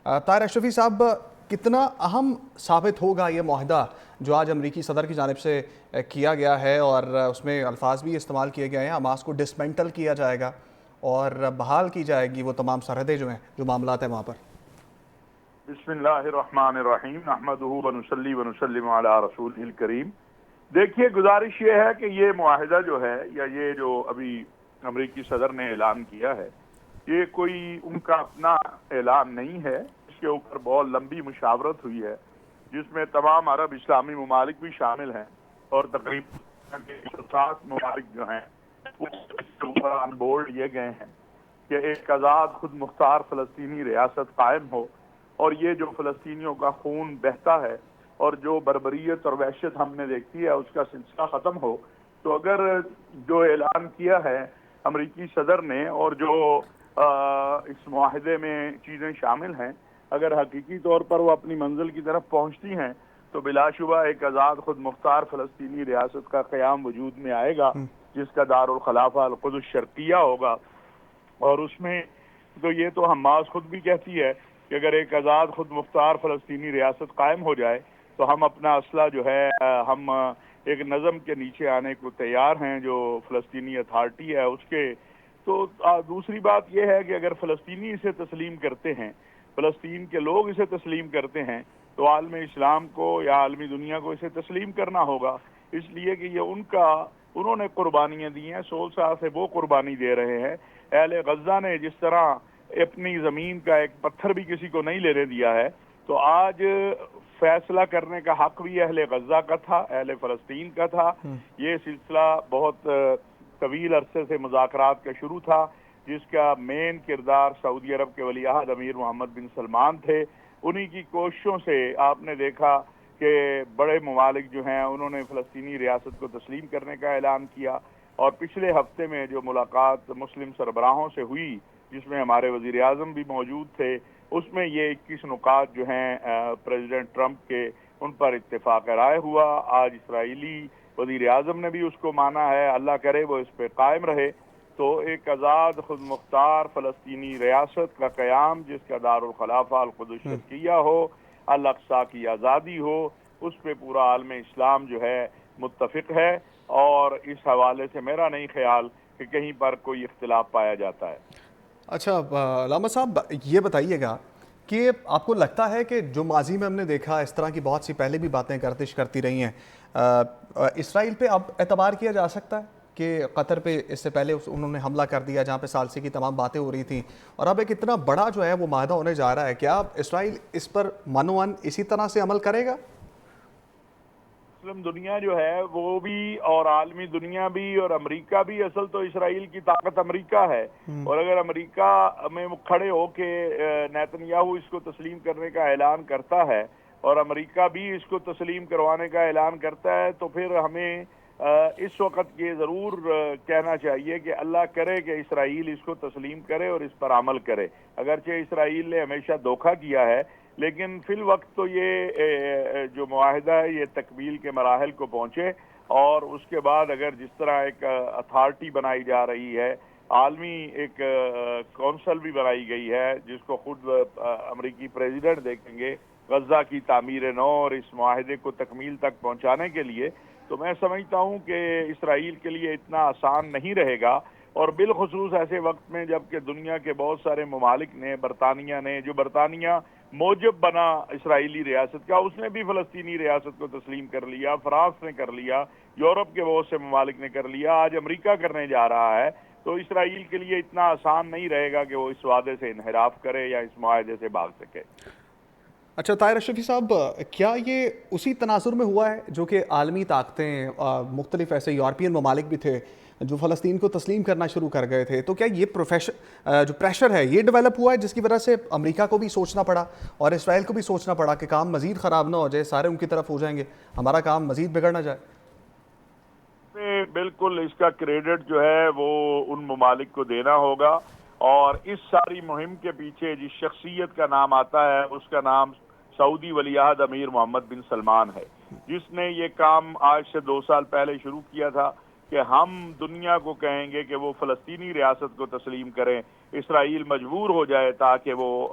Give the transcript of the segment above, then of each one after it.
طاہر اشرفی صاحب، کتنا اہم ثابت ہوگا یہ معاہدہ جو آج امریکی صدر کی جانب سے کیا گیا ہے، اور اس میں الفاظ بھی استعمال کیے گئے ہیں، حماس کو ڈسمنٹل کیا جائے گا اور بحال کی جائے گی وہ تمام سرحدیں جو ہیں، جو معاملات ہیں وہاں پر؟ بسم اللہ الرحمن الرحیم نحمدہ ونصلی ونسلم علی رسولہ الکریم۔ دیکھیے، گزارش یہ ہے کہ یہ معاہدہ جو ہے، یا یہ جو ابھی امریکی صدر نے اعلان کیا ہے، یہ کوئی ان کا اپنا اعلان نہیں ہے۔ اس کے اوپر بہت لمبی مشاورت ہوئی ہے، جس میں تمام عرب اسلامی ممالک بھی شامل ہیں، اور تقریباً 160 ممالک جو ہیں وہ اس کے اوپر آن بورڈ لیے گئے ہیں کہ ایک آزاد خود مختار فلسطینی ریاست قائم ہو، اور یہ جو فلسطینیوں کا خون بہتا ہے اور جو بربریت اور وحشت ہم نے دیکھی ہے اس کا سلسلہ ختم ہو۔ تو اگر جو اعلان کیا ہے امریکی صدر نے، اور جو اس معاہدے میں چیزیں شامل ہیں، اگر حقیقی طور پر وہ اپنی منزل کی طرف پہنچتی ہیں تو بلا شبہ ایک آزاد خود مختار فلسطینی ریاست کا قیام وجود میں آئے گا، جس کا دارالخلافہ القدس الشرقیہ ہوگا۔ اور اس میں تو یہ تو حماس خود بھی کہتی ہے کہ اگر ایک آزاد خود مختار فلسطینی ریاست قائم ہو جائے تو ہم اپنا اسلحہ جو ہے ہم ایک نظم کے نیچے آنے کو تیار ہیں، جو فلسطینی اتھارٹی ہے اس کے۔ تو دوسری بات یہ ہے کہ اگر فلسطینی اسے تسلیم کرتے ہیں، فلسطین کے لوگ اسے تسلیم کرتے ہیں، تو عالم اسلام کو یا عالمی دنیا کو اسے تسلیم کرنا ہوگا، اس لیے کہ یہ انہوں نے قربانیاں دی ہیں، 100 سال سے وہ قربانی دے رہے ہیں۔ اہل غزہ نے جس طرح اپنی زمین کا ایک پتھر بھی کسی کو نہیں لینے دیا ہے، تو آج فیصلہ کرنے کا حق بھی اہل غزہ کا تھا، اہل فلسطین کا تھا۔ یہ سلسلہ بہت طویل عرصے سے مذاکرات کا شروع تھا، جس کا مین کردار سعودی عرب کے ولی عہد امیر محمد بن سلمان تھے۔ انہی کی کوششوں سے آپ نے دیکھا کہ بڑے ممالک جو ہیں انہوں نے فلسطینی ریاست کو تسلیم کرنے کا اعلان کیا، اور پچھلے ہفتے میں جو ملاقات مسلم سربراہوں سے ہوئی، جس میں ہمارے وزیر اعظم بھی موجود تھے، اس میں یہ 21 نکات جو ہیں پریزیڈنٹ ٹرمپ کے، ان پر اتفاق رائے ہوا۔ آج اسرائیلی وزیر اعظم نے بھی اس کو مانا ہے، اللہ کرے وہ اس پہ قائم رہے۔ تو ایک آزاد خود مختار فلسطینی ریاست کا قیام، جس کا دارالخلافہ القدس الشرقیہ ہو، الاقصی کی آزادی ہو، اس پہ پورا عالم اسلام جو ہے متفق ہے، اور اس حوالے سے میرا نہیں خیال کہ کہیں پر کوئی اختلاف پایا جاتا ہے۔ اچھا علامہ صاحب، یہ بتائیے گا کہ آپ کو لگتا ہے کہ جو ماضی میں ہم نے دیکھا اس طرح کی بہت سی پہلے بھی باتیں گردش کرتی رہی ہیں، اسرائیل پہ اب اعتبار کیا جا سکتا ہے کہ قطر پہ اس سے پہلے انہوں نے حملہ کر دیا جہاں پہ ثالثی کی تمام باتیں ہو رہی تھیں، اور اب ایک اتنا بڑا جو ہے وہ معاہدہ ہونے جا رہا ہے، کیا اسرائیل اس پر من اسی طرح سے عمل کرے گا؟ مسلم دنیا جو ہے وہ بھی، اور عالمی دنیا بھی، اور امریکہ بھی، اصل تو اسرائیل کی طاقت امریکہ ہے، اور اگر امریکہ میں کھڑے ہو کے نیتن یاہو اس کو تسلیم کرنے کا اعلان کرتا ہے، اور امریکہ بھی اس کو تسلیم کروانے کا اعلان کرتا ہے، تو پھر ہمیں اس وقت یہ ضرور کہنا چاہیے کہ اللہ کرے کہ اسرائیل اس کو تسلیم کرے اور اس پر عمل کرے۔ اگرچہ اسرائیل نے ہمیشہ دھوکہ کیا ہے، لیکن فی الوقت تو یہ جو معاہدہ ہے یہ تکمیل کے مراحل کو پہنچے، اور اس کے بعد اگر جس طرح ایک اتھارٹی بنائی جا رہی ہے، عالمی ایک کونسل بھی بنائی گئی ہے، جس کو خود امریکی پریزیڈنٹ دیکھیں گے، غزہ کی تعمیر نو اور اس معاہدے کو تکمیل تک پہنچانے کے لیے، تو میں سمجھتا ہوں کہ اسرائیل کے لیے اتنا آسان نہیں رہے گا، اور بالخصوص ایسے وقت میں جب کہ دنیا کے بہت سارے ممالک نے، برطانیہ موجب بنا اسرائیلی ریاست کا، اس نے بھی فلسطینی ریاست کو تسلیم کر لیا، فرانس نے کر لیا، یورپ کے بہت سے ممالک نے کر لیا، آج امریکہ کرنے جا رہا ہے۔ تو اسرائیل کے لیے اتنا آسان نہیں رہے گا کہ وہ اس وعدے سے انحراف کرے یا اس معاہدے سے بھاگ سکے۔ اچھا طاہر اشرفی صاحب، کیا یہ اسی تناظر میں ہوا ہے جو کہ عالمی طاقتیں، مختلف ایسے یورپین ممالک بھی تھے جو فلسطین کو تسلیم کرنا شروع کر گئے تھے، تو کیا یہ جو پریشر ہے یہ ڈیولپ ہوا ہے جس کی وجہ سے امریکہ کو بھی سوچنا پڑا اور اسرائیل کو بھی سوچنا پڑا کہ کام مزید خراب نہ ہو جائے، سارے ان کی طرف ہو جائیں گے، ہمارا کام مزید بگڑ نہ جائے؟ بالکل اس کا کریڈٹ جو ہے وہ ان ممالک کو دینا ہوگا، اور اس ساری مہم کے پیچھے جس شخصیت کا نام آتا ہے اس کا نام سعودی ولی عہد امیر محمد بن سلمان ہے، جس نے یہ کام آج سے 2 سال پہلے شروع کیا تھا کہ ہم دنیا کو کہیں گے کہ وہ فلسطینی ریاست کو تسلیم کریں، اسرائیل مجبور ہو جائے تاکہ وہ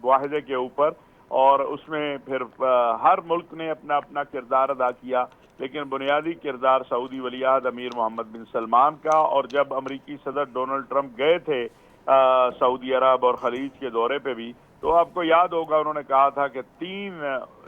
معاہدے کے اوپر، اور اس میں پھر ہر ملک نے اپنا اپنا کردار ادا کیا، لیکن بنیادی کردار سعودی ولی عہد امیر محمد بن سلمان کا۔ اور جب امریکی صدر ڈونلڈ ٹرمپ گئے تھے سعودی عرب اور خلیج کے دورے پہ بھی، تو آپ کو یاد ہوگا انہوں نے کہا تھا کہ 3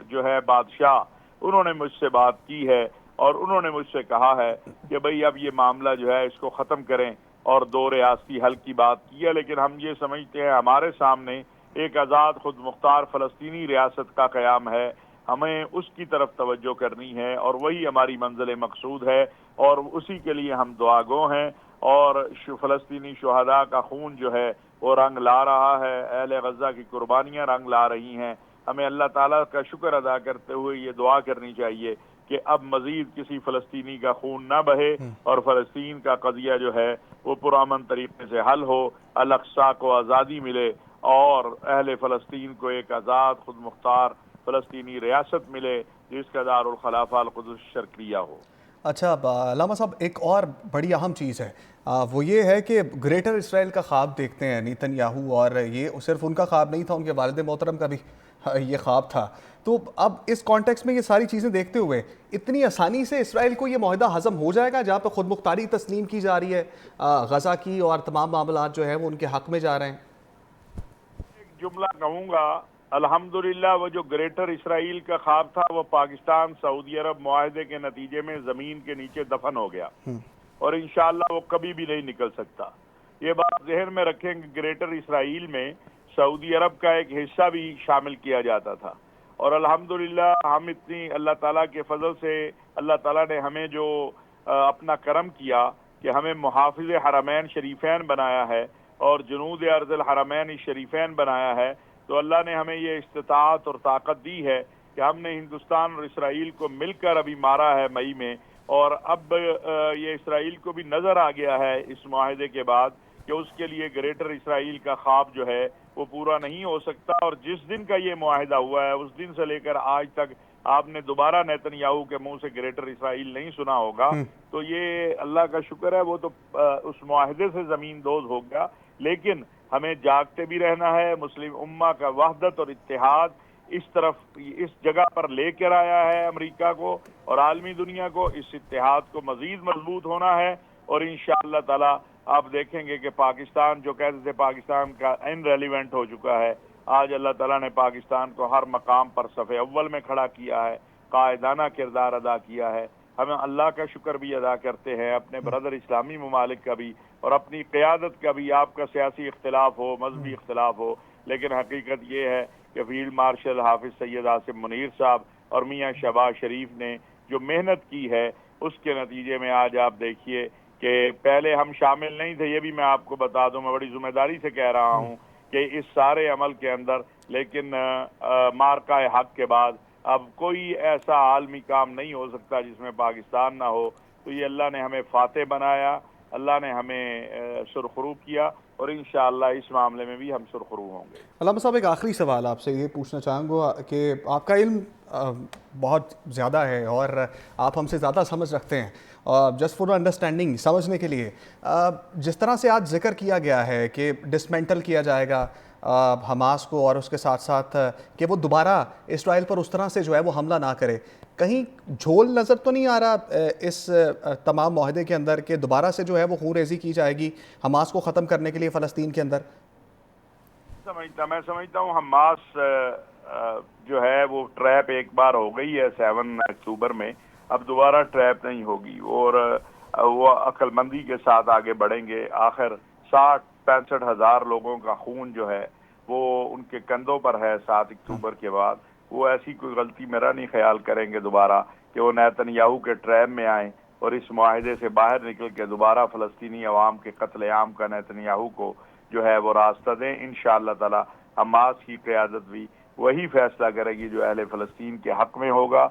جو ہے بادشاہ انہوں نے مجھ سے بات کی ہے، اور انہوں نے مجھ سے کہا ہے کہ بھئی اب یہ معاملہ جو ہے اس کو ختم کریں، اور 2 ریاستی حل کی بات کی ہے۔ لیکن ہم یہ سمجھتے ہیں ہمارے سامنے ایک آزاد خود مختار فلسطینی ریاست کا قیام ہے، ہمیں اس کی طرف توجہ کرنی ہے، اور وہی ہماری منزل مقصود ہے، اور اسی کے لیے ہم دعا گو ہیں۔ اور فلسطینی شہداء کا خون جو ہے وہ رنگ لا رہا ہے، اہل غزہ کی قربانیاں رنگ لا رہی ہیں۔ ہمیں اللہ تعالیٰ کا شکر ادا کرتے ہوئے یہ دعا کرنی چاہیے کہ اب مزید کسی فلسطینی کا خون نہ بہے، اور فلسطین کا قضیہ جو ہے وہ پرامن طریقے سے حل ہو، الاقصی کو آزادی ملے، اور اہل فلسطین کو ایک آزاد خود مختار فلسطینی ریاست ملے جس کا دارالخلافہ القدس الشرقیہ ہو۔ اچھا علامہ صاحب، ایک اور بڑی اہم چیز ہے، وہ یہ ہے کہ گریٹر اسرائیل کا خواب دیکھتے ہیں نیتن یاہو، اور یہ صرف ان کا خواب نہیں تھا، ان کے والد محترم کا بھی یہ خواب تھا۔ تو اب اس کانٹیکس میں یہ ساری چیزیں دیکھتے ہوئے اتنی آسانی سے اسرائیل کو یہ معاہدہ ہضم ہو جائے گا جہاں پہ خود مختاری تسلیم کی جا رہی ہے غزہ کی، اور تمام معاملات جو ہیں وہ ان کے حق میں جا رہے ہیں؟ ایک جملہ کہوں گا، الحمدللہ وہ جو گریٹر اسرائیل کا خواب تھا وہ پاکستان سعودی عرب معاہدے کے نتیجے میں زمین کے نیچے دفن ہو گیا، اور انشاءاللہ وہ کبھی بھی نہیں نکل سکتا۔ یہ بات ذہن میں رکھیں کہ گریٹر اسرائیل میں سعودی عرب کا ایک حصہ بھی شامل کیا جاتا تھا، اور الحمدللہ ہم اتنی اللہ تعالیٰ کے فضل سے، اللہ تعالیٰ نے ہمیں جو اپنا کرم کیا کہ ہمیں محافظ حرمین شریفین بنایا ہے، اور جنود ارض الحرمین شریفین بنایا ہے، تو اللہ نے ہمیں یہ استطاعت اور طاقت دی ہے کہ ہم نے ہندوستان اور اسرائیل کو مل کر ابھی مارا ہے مئی میں، اور اب یہ اسرائیل کو بھی نظر آ گیا ہے اس معاہدے کے بعد کہ اس کے لیے گریٹر اسرائیل کا خواب جو ہے وہ پورا نہیں ہو سکتا۔ اور جس دن کا یہ معاہدہ ہوا ہے اس دن سے لے کر آج تک آپ نے دوبارہ نیتن یاہو کے منہ سے گریٹر اسرائیل نہیں سنا ہوگا، تو یہ اللہ کا شکر ہے، وہ تو اس معاہدے سے زمین دوز ہو گیا۔ لیکن ہمیں جاگتے بھی رہنا ہے، مسلم امہ کا وحدت اور اتحاد اس جگہ پر لے کر آیا ہے امریکہ کو اور عالمی دنیا کو، اس اتحاد کو مزید مضبوط ہونا ہے، اور انشاءاللہ تعالی آپ دیکھیں گے کہ پاکستان جو کہتے تھے پاکستان کا ان ریلیونٹ ہو چکا ہے، آج اللہ تعالیٰ نے پاکستان کو ہر مقام پر صف اول میں کھڑا کیا ہے، قائدانہ کردار ادا کیا ہے۔ ہمیں اللہ کا شکر بھی ادا کرتے ہیں، اپنے برادر اسلامی ممالک کا بھی، اور اپنی قیادت کا بھی۔ آپ کا سیاسی اختلاف ہو، مذہبی اختلاف ہو، لیکن حقیقت یہ ہے کہ فیلڈ مارشل حافظ سید عاصم منیر صاحب اور میاں شہباز شریف نے جو محنت کی ہے اس کے نتیجے میں آج آپ دیکھیے کہ پہلے ہم شامل نہیں تھے، یہ بھی میں آپ کو بتا دوں، میں بڑی ذمہ داری سے کہہ رہا ہوں کہ اس سارے عمل کے اندر، لیکن مارکہ حق کے بعد اب کوئی ایسا عالمی کام نہیں ہو سکتا جس میں پاکستان نہ ہو۔ تو یہ اللہ نے ہمیں فاتح بنایا، اللہ نے ہمیں سرخرو کیا، اور انشاءاللہ اس معاملے میں بھی ہم سرخرو ہوں گے۔ علامہ صاحب، ایک آخری سوال آپ سے یہ پوچھنا چاہوں گا کہ آپ کا علم بہت زیادہ ہے اور آپ ہم سے زیادہ سمجھ رکھتے ہیں، جسٹ فور انڈرسٹینڈنگ، سمجھنے کے لیے، جس طرح سے آج ذکر کیا گیا ہے کہ ڈسمینٹل کیا جائے گا حماس کو، اور اس کے ساتھ ساتھ کہ وہ دوبارہ اسرائیل پر اس طرح سے جو ہے وہ حملہ نہ کرے، کہیں جھول نظر تو نہیں آ رہا اس تمام معاہدے کے اندر کہ دوبارہ سے جو ہے وہ خون ریزی کی جائے گی حماس کو ختم کرنے کے لیے فلسطین کے اندر؟ میں سمجھتا ہوں حماس جو ہے وہ ٹریپ ایک بار ہو گئی ہے 7 اکتوبر میں، اب دوبارہ ٹریپ نہیں ہوگی، اور وہ عقل مندی کے ساتھ آگے بڑھیں گے۔ آخر 60-65 ہزار لوگوں کا خون جو ہے وہ ان کے کندھوں پر ہے 7 اکتوبر کے بعد۔ وہ ایسی کوئی غلطی میرا نہیں خیال کریں گے دوبارہ کہ وہ نیتن یاہو کے ٹریپ میں آئیں اور اس معاہدے سے باہر نکل کے دوبارہ فلسطینی عوام کے قتل عام کا نیتن یاہو کو جو ہے وہ راستہ دیں۔ انشاءاللہ تعالی حماس کی قیادت بھی وہی فیصلہ کرے گی جو اہل فلسطین کے حق میں ہوگا،